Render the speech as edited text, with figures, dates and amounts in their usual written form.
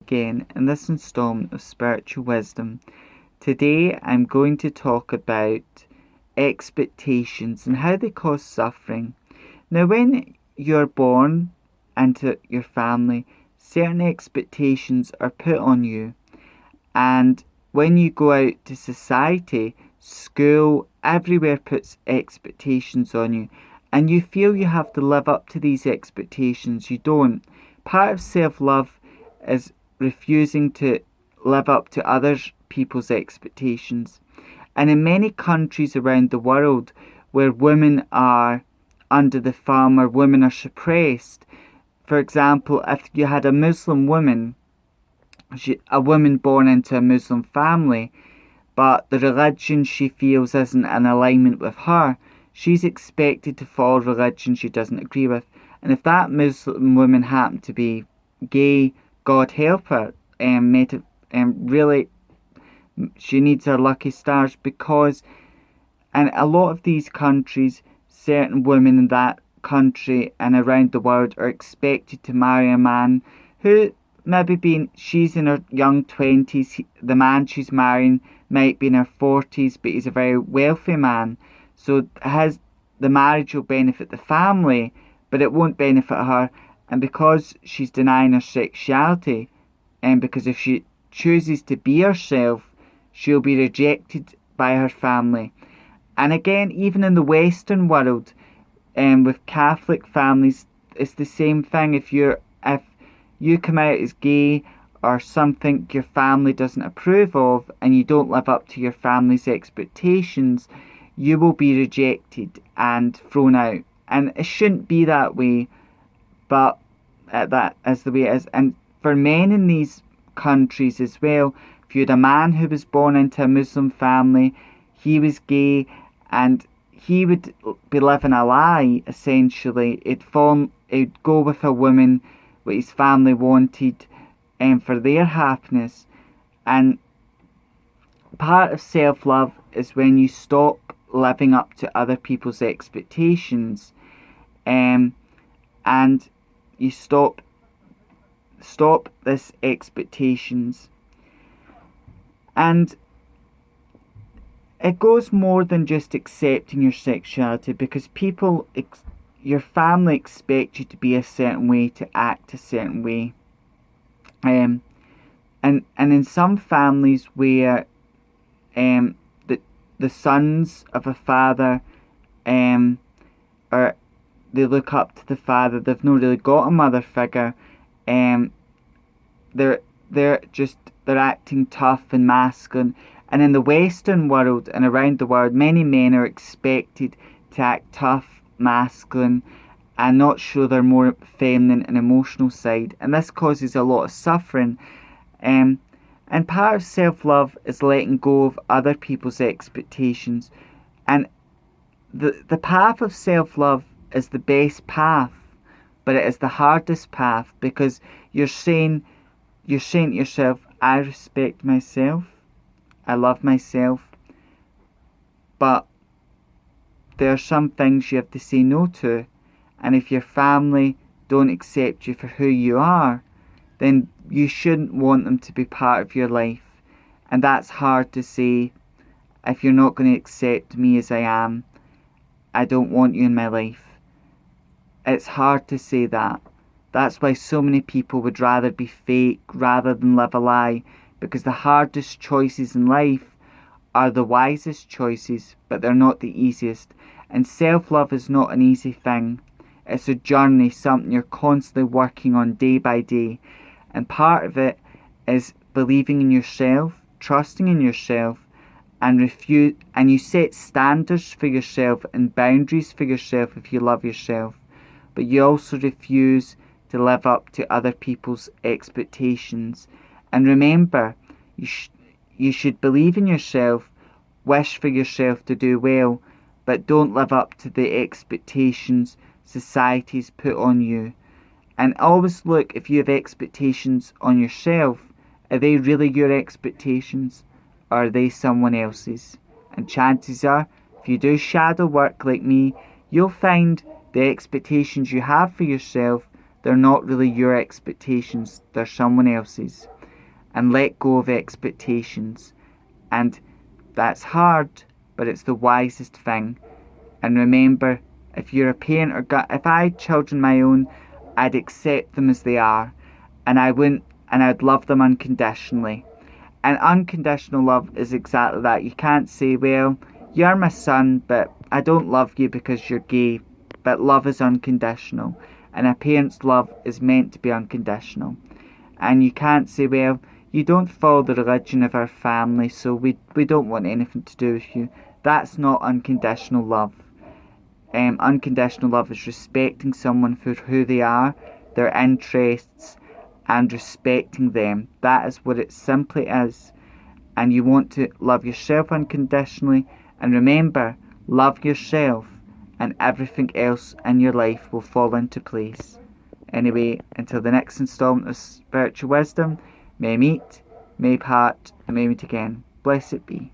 again in this installment of Spiritual Wisdom. Today I'm going to talk about expectations and how they cause suffering. Now, when you're born into your family, certain expectations are put on you, and when you go out to society, school, everywhere puts expectations on you, and you feel you have to live up to these expectations. You don't. Part of self-love is refusing to live up to other people's expectations. And in many countries around the world where women are under the thumb or women are suppressed, for example, if you had a Muslim woman, a woman born into a Muslim family, but the religion she feels isn't in alignment with her, she's expected to follow a religion she doesn't agree with. And if that Muslim woman happened to be gay, God help her, really, she needs her lucky stars, because in a lot of these countries, certain women in that country and around the world are expected to marry a man who she's in her young 20s, the man she's marrying might be in her 40s, but he's a very wealthy man. So the marriage will benefit the family, but it won't benefit her. And because she's denying her sexuality, and because if she chooses to be herself, she'll be rejected by her family. And again, even in the Western world, with Catholic families, it's the same thing. If you come out as gay or something your family doesn't approve of, and you don't live up to your family's expectations, you will be rejected and thrown out. And it shouldn't be that way, but that is the way it is. And for men in these countries as well, if you had a man who was born into a Muslim family, he was gay, and he would be living a lie, essentially. He'd go with a woman what his family wanted, and for their happiness. And part of self-love is when you stop living up to other people's expectations, and you stop this expectations. And it goes more than just accepting your sexuality, because your family expect you to be a certain way, to act a certain way. And in some families where the sons of a father or they look up to the father, they've not really got a mother figure, they're acting tough and masculine. And in the Western world and around the world, many men are expected to act tough, masculine, and not show their more feminine and emotional side. And this causes a lot of suffering. And part of self-love is letting go of other people's expectations. And the path of self-love is the best path, but it is the hardest path, because you're saying to yourself, I respect myself, I love myself, but there are some things you have to say no to. And if your family don't accept you for who you are, then you shouldn't want them to be part of your life. And that's hard to say. If you're not going to accept me as I am, I don't want you in my life. It's hard to say that. That's why so many people would rather be fake rather than live a lie, because the hardest choices in life are the wisest choices, but they're not the easiest. And self-love is not an easy thing. It's a journey, something you're constantly working on day by day. And part of it is believing in yourself, trusting in yourself, and you set standards for yourself and boundaries for yourself if you love yourself. But you also refuse to live up to other people's expectations. And remember, you should believe in yourself, wish for yourself to do well, but don't live up to the expectations society's put on you. And always look, if you have expectations on yourself, are they really your expectations, or are they someone else's? And chances are, if you do shadow work like me, you'll find the expectations you have for yourself, they're not really your expectations, they're someone else's. And let go of expectations. And that's hard, but it's the wisest thing. And remember, if you're a parent or if I had children my own, I'd accept them as they are, and I'd love them unconditionally. And unconditional love is exactly that. You can't say, well, you're my son, but I don't love you because you're gay. But love is unconditional, and a parent's love is meant to be unconditional. And you can't say, well, you don't follow the religion of our family, so we don't want anything to do with you. That's not unconditional love. Unconditional love is respecting someone for who they are, their interests, and respecting them. That is what it simply is. And you want to love yourself unconditionally. And remember, love yourself, and everything else in your life will fall into place. Anyway, until the next installment of Spiritual Wisdom, may meet, may part, and may meet again. Blessed be.